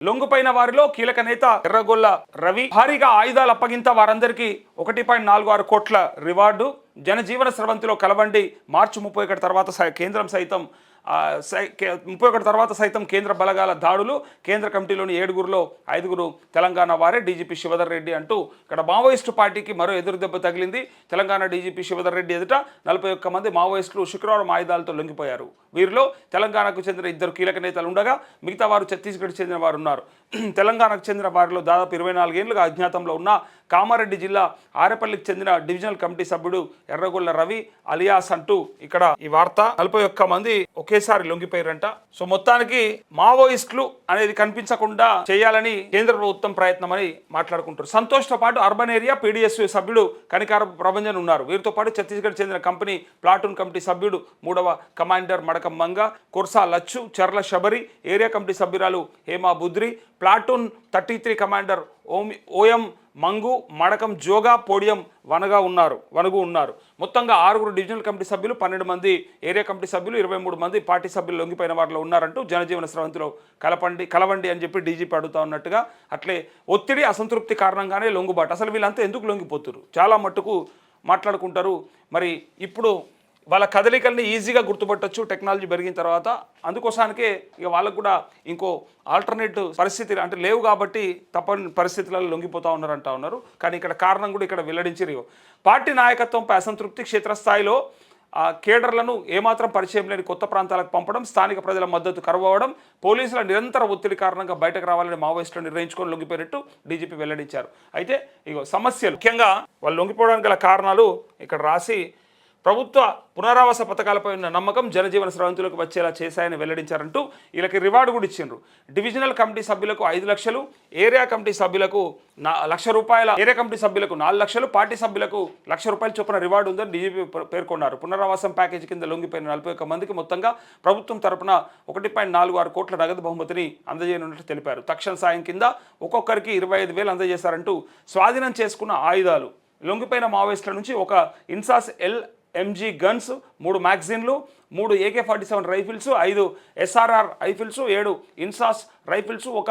లొంగుపైన వారిలో కీలక నేత ఎర్రగొల్ల రవి భారీగా ఆయుధాలు అప్పగింత వారందరికీ 1.46 కోట్ల రివార్డు. జనజీవన స్రవంతిలో కలవండి. మార్చి 31 తర్వాత కేంద్రం సైతం 31 తర్వాత సైతం కేంద్ర బలగాల దాడులు. కేంద్ర కమిటీలోని 7గురులో 5గురు తెలంగాణ వారే. డీజీపీ శివధర్ రెడ్డి అంటూ ఇక్కడ మావోయిస్టు పార్టీకి మరో ఎదురు దెబ్బ తగిలింది. తెలంగాణ డీజీపీ శివధర్ రెడ్డి ఎదుట 41 మంది మావోయిస్టులు శుక్రవారం ఆయుధాలతో లొంగిపోయారు. వీరిలో తెలంగాణకు చెందిన 2 కీలక నేతలు ఉండగా మిగతా వారు ఛత్తీస్గఢ్ చెందిన వారు ఉన్నారు. తెలంగాణకు చెందిన వారిలో దాదాపు 24 ఏళ్లుగా అజ్ఞాతంలో ఉన్న కామారెడ్డి జిల్లా ఆరేపల్లికి చెందిన డివిజనల్ కమిటీ సభ్యుడు ఎర్రగొల్ల రవి అలియాస్ అంటూ ఇక్కడ ఈ వార్త. 41 మంది ఒకేసారి లొంగిపోయారంట. సో మొత్తానికి మావోయిస్టులు అనేది కనిపించకుండా చేయాలని కేంద్ర ప్రభుత్వం ప్రయత్నం అని మాట్లాడుకుంటారు. సంతోష్తో పాటు అర్బన్ ఏరియా పీడీఎస్ సభ్యుడు కనికారపు ప్రభంజన్ ఉన్నారు. వీరితో పాటు ఛత్తీస్గఢ్ చెందిన కంపెనీ ప్లాటూన్ కమిటీ సభ్యుడు 3వ commander Madakam Manga, Kursa Lachchu, Charla Sabari, area committee సభ్యురాలు Hema Budri, platoon 33 commander OM Mangu, Madakam Joga, Podiyam Vanagu ఉన్నారు. మొత్తంగా 6గురు డివిజనల్ కమిటీ సభ్యులు, 12 మంది ఏరియా కమిటీ సభ్యులు, 23 మంది పార్టీ సభ్యులు లొంగిపోయిన వారిలో ఉన్నారంటూ జనజీవన స్రవంతిలో కలవండి అని చెప్పి డీజీపీ అడుగుతా ఉన్నట్టుగా. అట్లే ఒత్తిడి, అసంతృప్తి కారణంగానే లొంగుబాటు. అసలు వీళ్ళంతా ఎందుకు లొంగిపోతున్నారు చాలా మట్టుకు మాట్లాడుకుంటారు. మరి ఇప్పుడు వాళ్ళ కదలికల్ని ఈజీగా గుర్తుపట్టచ్చు టెక్నాలజీ పెరిగిన తర్వాత. అందుకోసానికే ఇక వాళ్ళకు కూడా ఇంకో ఆల్టర్నేటివ్ పరిస్థితి అంటే లేవు కాబట్టి తప్పని పరిస్థితులలో లొంగిపోతూ ఉన్నారు. కానీ ఇక్కడ కారణం కూడా ఇక్కడ వెల్లడించారు. పార్టీ నాయకత్వంపై అసంతృప్తి, క్షేత్రస్థాయిలో కేడర్లను ఏమాత్రం పరిచయం లేని కొత్త ప్రాంతాలకు పంపడం, స్థానిక ప్రజల మద్దతు కరువవడం, పోలీసుల నిరంతర ఒత్తిడి కారణంగా బయటకు రావాలని మావోయిస్టులు నిర్ణయించుకొని లొంగిపోయినట్టు డీజీపీ వెల్లడించారు. అయితే సమస్యలు ముఖ్యంగా వాళ్ళు లొంగిపోవడానికి గల కారణాలు ఇక్కడ రాసి, ప్రభుత్వ పునరావాస పథకాలపై ఉన్న నమ్మకం జనజీవన స్రవంతిలోకి వచ్చేలా చేశాయని వెల్లడించారంటూ వీళ్ళకి రివార్డు కూడా ఇచ్చిండ్రు. డివిజనల్ కమిటీ సభ్యులకు 5 లక్షలు, ఏరియా కమిటీ సభ్యులకు ₹1,00,000, ఏరియా కమిటీ సభ్యులకు 4 లక్షలు, పార్టీ సభ్యులకు ₹1,00,000 చొప్పున రివార్డు ఉందని డీజీపీ పేర్కొన్నారు. పునరావాసం ప్యాకేజీ కింద లొంగిపోయిన 41 మందికి మొత్తంగా ప్రభుత్వం తరపున 1.46 కోట్ల నగదు బహుమతిని అందజేయనున్నట్టు తెలిపారు. తక్షణ సాయం కింద ఒక్కొక్కరికి 25,000 అందజేశారంటూ స్వాధీనం చేసుకున్న ఆయుధాలు, లొంగిపోయిన మావోయిస్టుల నుంచి ఒక INSAS LMG guns, 3 మ్యాగజైన్లు, 3 AK-47 rifles, 5 SRR rifles, 7 INSAS rifles, ఒక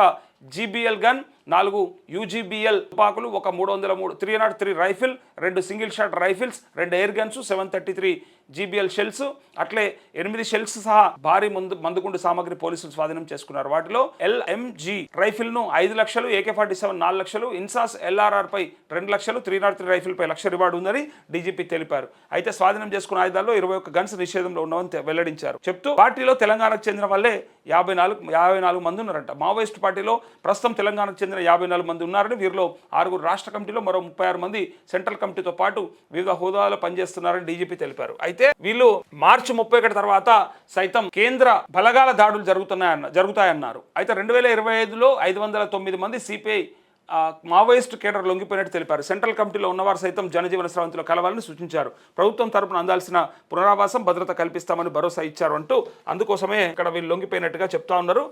GBL గన్, 4 UGBL తుపాకులు, ఒక 303 rifle, 2 single shot rifles, 2 air guns, 733 GBL shells, అట్లే 8 షెల్స్ సహా భారీ మందుగుండు సామాగ్రి పోలీసులు స్వాధీనం చేసుకున్నారు. వాటిలో LMG రైఫిల్ను 5 లక్షలు, AK-47 4 లక్షలు, ఇన్సాస్ LRR పై 2 లక్షలు, 303 రైఫిల్ పై ₹1,00,000 రివార్డు ఉందని డీజీపీ తెలిపారు. అయితే స్వాధీనం చేసుకున్న ఆయుధాల్లో 21 గన్స్ నిషేధంలో ఉన్నామని వెల్లడించారు. చెప్తూ పార్టీలో తెలంగాణకు చెందిన వాళ్ళే 54 మంది ఉన్నారంట. మావోయిస్టు పార్టీలో ప్రస్తుతం తెలంగాణకు చెందిన 54 మంది ఉన్నారని, వీరిలో 6గురు రాష్ట్ర కమిటీలో మరో 36 మంది సెంట్రల్ కమిటీతో పాటు వివిధ హోదాలో పనిచేస్తున్నారని డీజీపీ తెలిపారు. అయితే వీళ్ళు మార్చి 31 తర్వాత సైతం కేంద్ర బలగాల దాడులు జరుగుతాయన్నారు. అయితే 2025లో 509 మంది సిపిఐ మావోయిస్టు కేడర్ లొంగిపోయినట్టు తెలిపారు. సెంట్రల్ కమిటీలో ఉన్నవారు సైతం జనజీవన స్రవంతిలో కలవాలని సూచించారు. ప్రభుత్వం తరపున అందాల్సిన పునరావాసం, భద్రత కల్పిస్తామని భరోసా ఇచ్చారు అంటూ అందుకోసమే ఇక్కడ వీళ్ళు లొంగిపోయినట్టుగా చెప్తా ఉన్నారు.